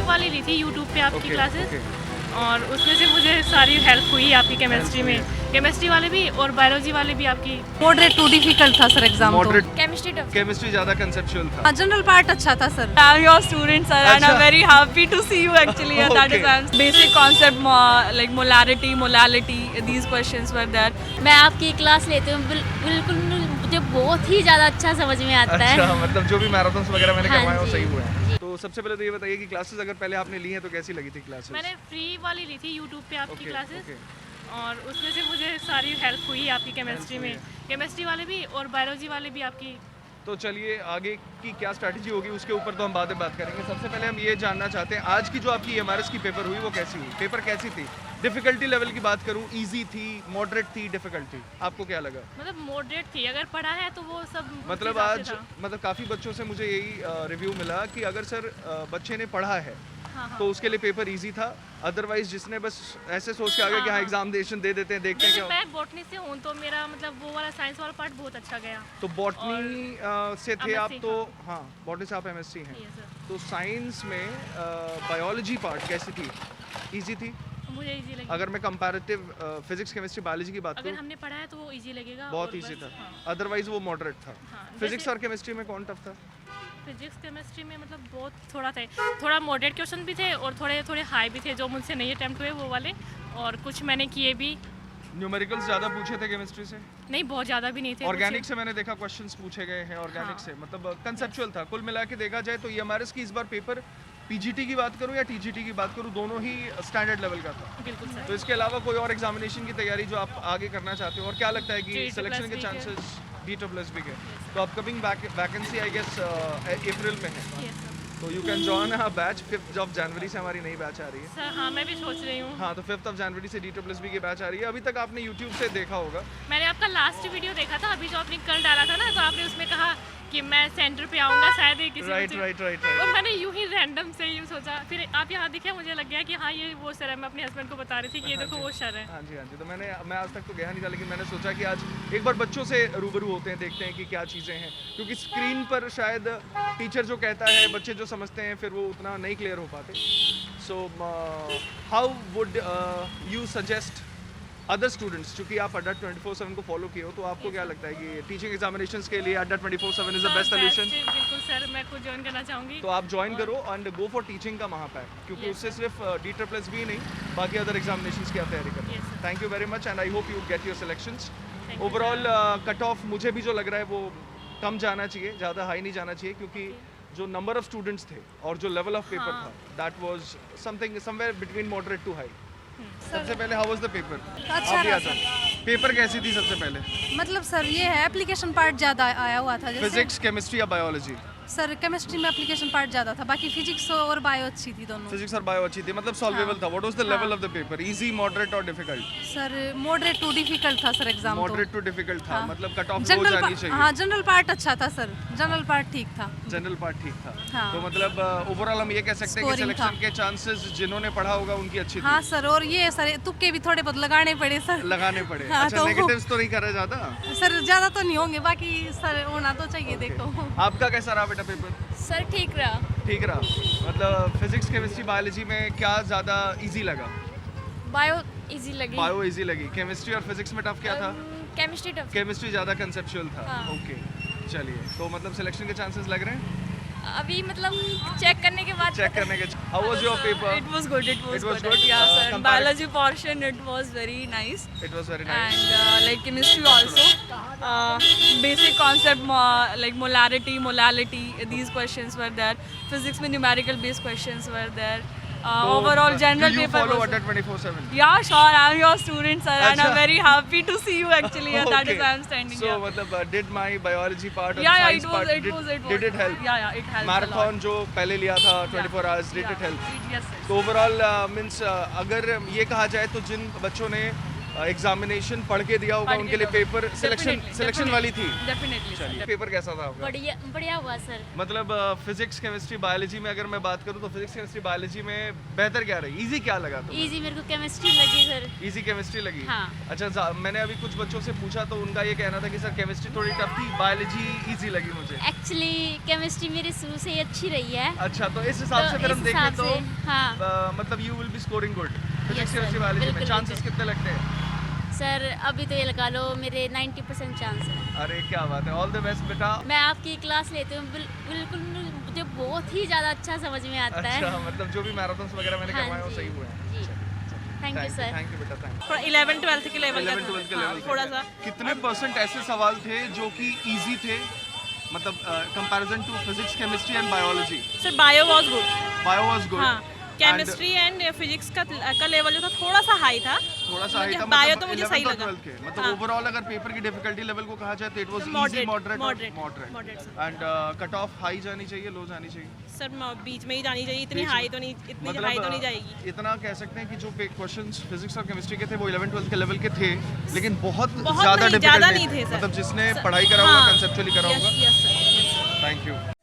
वाली ली थी यूट्यूब पे आपकी क्लासेस और उसमें से मुझे सारी हेल्प हुई आपकी केमिस्ट्री में। केमिस्ट्री वाले भी और बायोलॉजी वाले भी आपकी। मॉडरेट टू डिफिकल्ट था सर एग्जाम तो। केमिस्ट्री ज्यादा कंसेप्चुअल था। जनरल पार्ट अच्छा था sir. I am your student sir and I'm very happy to see you actually and that is basic concept like molarity, molality, these questions were there. मैं आपकी class लेती हूँ बिल्कुल मुझे बहुत ही ज़्यादा अच्छा समझ में आता है। अच्छा, मतलब जो भी मैराथन्स वगैरह मैंने हाँ करवाए वो जी। सही हुए हैं। तो सबसे पहले तो ये बताइए कि क्लासेस अगर पहले आपने ली हैं तो कैसी लगी थी क्लासेस? मैंने फ्री वाली ली थी यूट्यूब पे आपकी क्लासेस ओके। और उसमें से मुझे सारी हेल्प हुई आपकी केमिस्ट्री में। केमिस्ट्री वाले भी और बायोलॉजी वाले भी आपकी। तो चलिए आगे की क्या स्ट्रैटेजी होगी उसके ऊपर तो हम बाद में बात करेंगे। सबसे पहले हम ये जानना चाहते हैं आज की जो आपकी एमआरएस की पेपर हुई वो कैसी हुई? पेपर कैसी थी? डिफिकल्टी लेवल की बात करूं, इजी थी, मॉडरेट थी, डिफिकल्ट थी, आपको क्या लगा? मतलब मॉडरेट थी, अगर पढ़ा है तो वो सब मतलब आज मतलब काफ़ी बच्चों से मुझे यही रिव्यू मिला कि अगर सर बच्चे ने पढ़ा है तो उसके लिए पेपर इजी था, अदरवाइज जिसने बस ऐसे सोच के आगे कि हाँ एग्जामिनेशन दे देते हैं देखते हैं क्या। मैं बॉटनी से हूँ तो मेरा मतलब वो वाला साइंस वाला पार्ट बहुत अच्छा गया। तो बॉटनी से थे आप MSc तो हाँ बॉटनी से आप एमएससी हैं। Yes, sir। तो साइंस में बायोलॉजी पार्ट कैसी थी? इजी थी? मुझे इजी लगी। अगर मैं कंपैरेटिव फिजिक्स केमिस्ट्री बायोलॉजी की बात अगर करूँ हमने पढ़ा है तो वो इजी लगेगा। बहुत और इजी बस, था, हाँ। अदरवाइज वो मॉडरेट था। हाँ, फिजिक्स जैसे- और केमिस्ट्री में कौन टफ था? फिजिक्स केमिस्ट्री में मतलब बहुत थोड़ा थे, थोड़ा मॉडरेट क्वेश्चन भी थे और थोड़े थोड़े हाई भी थे जो मुझसे नहीं अटेम्प्ट हुए वो वाले, और कुछ मैंने किए भी न्यूमेरिकल्स ज़्यादा पूछे थे केमिस्ट्री से? नहीं, बहुत ज़्यादा भी नहीं थे। ऑर्गेनिक से मैंने देखा क्वेश्चंस पूछे गए हैं ऑर्गेनिक से, मतलब कंसेप्चुअल था। कुल मिला के देखा जाए तो ये एमआरएस की इस बार पेपर पीजीटी की बात करूं या टीजीटी की बात करूं दोनों ही स्टैंडर्ड लेवल का था। बिल्कुल सर। तो इसके अलावा कोई और एग्जामिनेशन की तैयारी जो आप आगे करना चाहते हो और क्या लगता है कि D+B सिलेक्शन के के। चांसेस D+B के? तो अपकमिंग वैकेंसी आई गेस अप्रैल में है, Yes, sir। तो you can join a batch 5 of January से हमारी नई बैच आ रही है। सर हाँ, मैं भी सोच रही हूँ। हाँ, तो 5 ऑफ जनवरी से D+B की बैच आ रही है। अभी तक आपने यूट्यूब से देखा होगा। मैंने आपका लास्ट वीडियो देखा था अभी जो आपने कल डाला था ना, तो आपने उसमें कहा कि मैं सेंटर पे आऊँगा शायद ही किसी राइट मुझे- राइट राइट और राइट। मैंने यूं ही रैंडम से यूँ सोचा, फिर आप यहाँ दिखे, मुझे लग गया कि हाँ ये वो सर है। मैं अपने हस्बैंड को बता रही थी कि ये देखो वो सर है। हाँ जी हाँ जी। तो मैं आज तक तो गया नहीं था, लेकिन मैंने सोचा कि आज एक बार बच्चों से रूबरू होते हैं, देखते हैं कि क्या चीज़ें हैं, क्योंकि स्क्रीन पर शायद टीचर जो कहता है बच्चे जो समझते हैं फिर वो उतना नहीं क्लियर हो पाते। So how would you suggest other students, चूँकि आप अड्डा 24/7 को फॉलो किए हो, तो आपको क्या लगता है कि टीचिंग एग्जामिनेशंस के लिए अड्डा 24/7 इज़ द बेस्ट सोल्यूशन? बिल्कुल सर, मैं खुद ज्वाइन करना चाहूँगी। तो आप ज्वाइन करो एंड गो फॉर टीचिंग का महापैक, क्योंकि Yes, उससे सिर्फ D+B नहीं बाकी अदर एग्जामिनेशंस की आप तैयारी करो। Yes, sir। Thank you very much and I hope you get your selections. Thank you, overall cut off मुझे भी जो लग रहा है वो कम जाना चाहिए, ज़्यादा हाई नहीं जाना चाहिए, क्योंकि जो नंबर ऑफ स्टूडेंट्स थे और जो लेवल ऑफ पेपर हाँ। था that was something somewhere between moderate to high. सबसे पहले हाउ वाज द पेपर? अच्छा रहा था। पेपर कैसी थी सबसे पहले? मतलब सर ये है एप्लीकेशन पार्ट ज़्यादा आया हुआ था। जैसे फिजिक्स, केमिस्ट्री या बायोलॉजी? सर केमिस्ट्री में एप्लीकेशन पार्ट ज़्यादा था, बाकी फिजिक्स और बायो अच्छी थी दोनों। फिजिक्स और बायो अच्छी थी, मतलब सॉल्वेबल था। What was the level of the paper? Easy, moderate और difficult? Sir moderate to difficult था सर एग्जाम तो। मॉडरेट टू डिफिकल्ट था, हाँ। मतलब कट ऑफ लो जनरल जानी चाहिए। हाँ जनरल पार्ट अच्छा था सर, जनरल पार्ट ठीक था। जनरल पार्ट ठीक था। हाँ। तो मतलब ओवरऑल हम ये कह सकते हैं कि Scoring सिलेक्शन था। के चांसेस जिन्होंने पढ़ा होगा उनकी अच्छी हाँ थी। सर, और ये सर तुक्के भी थोड़े बहुत लगाने पड़े सर। लगाने पड़े। हाँ, अच्छा, तो- नेगेटिव्स तो नहीं करे ज़्यादा? सर ज़्यादा तो नहीं होंगे, बाकी सर होना तो चाहिए। देखो आपका कैसा रहा बेटा पेपर? सर ठीक रहा। ठीक रहा, मतलब फिजिक्स, केमिस्ट्री, बायोलॉजी में क्या ज़्यादा इजी लगा? बायो इजी लगी। बायो इजी लगी। केमिस्ट्री और फिजिक्स में टफ क्या था? Chemistry tough. केमिस्ट्री ज़्यादा कंसेप्चुअल था। हाँ। ओके, चलिए, तो मतलब सिलेक्शन के चांसेस लग रहे हैं? अभी मतलब चेक करने के बाद चेक करने के। How was your paper? It was good. It was It was good. good? Yeah, sir. Comparative- Biology portion it was very nice. It was very nice. And like chemistry also, basic concept like molarity, molality. These questions were there. Physics में numerical based questions were there. Overall general do you paper follow was. Adda 24/7? Yeah, sure. I'm your student, sir, and I'm Acha. very happy to see you actually. And that is Okay. why I'm standing So here. मतलब did my biology part or Yeah, science it part was. It was. did it help? Yeah, it helped. Marathon जो पहले लिया था 24 hours, did it help? Yes. तो overall means अगर ये कहा जाए तो जिन बच्चों ने एग्जामिनेशन पढ़ के दिया होगा, पढ़ के उनके लिए दिया पेपर सिलेक्शन वाली थी। डेफिनेटली चलिए, पेपर कैसा था आपका? बढ़िया बढ़िया हुआ सर। मतलब फिजिक्स केमिस्ट्री बायोलॉजी में अगर मैं बात करूँ तो फिजिक्स केमिस्ट्री बायोलॉजी में बेहतर क्या रही, इजी क्या लगा तुम्हें? इजी मेरे को केमिस्ट्री लगी सर। इजी केमिस्ट्री लगी? हाँ। अच्छा, मैंने अभी कुछ बच्चों से पूछा तो उनका ये कहना था कि सर केमिस्ट्री थोड़ी टफ थी, बायोलॉजी इजी लगी मुझे। एक्चुअली केमिस्ट्री मेरी शुरू से ही अच्छी रही है। अच्छा, तो इस हिसाब से फिर हम इस देखें हिसाब तो से, हाँ मतलब you will be scoring good physics sir, chemistry biology में। बिल्कुल, चांसेस बिल्कुल। कितने लगते हैं? सर अभी तो ये लगा लो मेरे 90% चांस है। अरे क्या बात है, ऑल द बेस्ट बेटा। मैं आपकी क्लास लेती हूँ, बिल्कुल मुझे बहुत ही ज़्यादा अच्छा समझ में आता है। अच्छा, मतलब जो भी मैराथन्स वगैरह मैंने हाँ करवाए वो जी, सही हुए हैं। जी। Thank you sir. Thank you बेटा, थैंक यू। थोड़ा 11-12 के लेवल 11-12 के लेवल थोड़ा सा। कितने परसेंट ऐसे सवाल थे जो कि इजी थे, मतलब comparison to physics chemistry and biology? Sir bio was good. Bio was good. हाँ, केमिस्ट्री एंड फिजिक्स का लेवल जो था थोड़ा सा हाई था। थोड़ा सा हाई था, बायो मतलब तो मुझे 11th सही और लगा। 12th के, मतलब हाँ। ओवरऑल अगर पेपर की डिफिकल्टी लेवल को कहा जाए तो it was easy, Moderate, moderate moderate, and cut off high जानी चाहिए, लो जानी चाहिए? सर बीच में ही जानी चाहिए, इतनी बीच हाई में। तो नहीं, इतनी मतलब हाई तो नहीं जाएगी। इतना कह सकते हैं कि जो क्वेश्चंस फिजिक्स और केमिस्ट्री के थे वो 11-12 के लेवल के थे, लेकिन बहुत बहुत ज्यादा नहीं, डिफिकल्ट ज़्यादा नहीं थे सर। मतलब जिसने पढ़ाई करा होगा, हाँ, कंसेप्चुअली करा यस होगा। Yes sir. Thank you.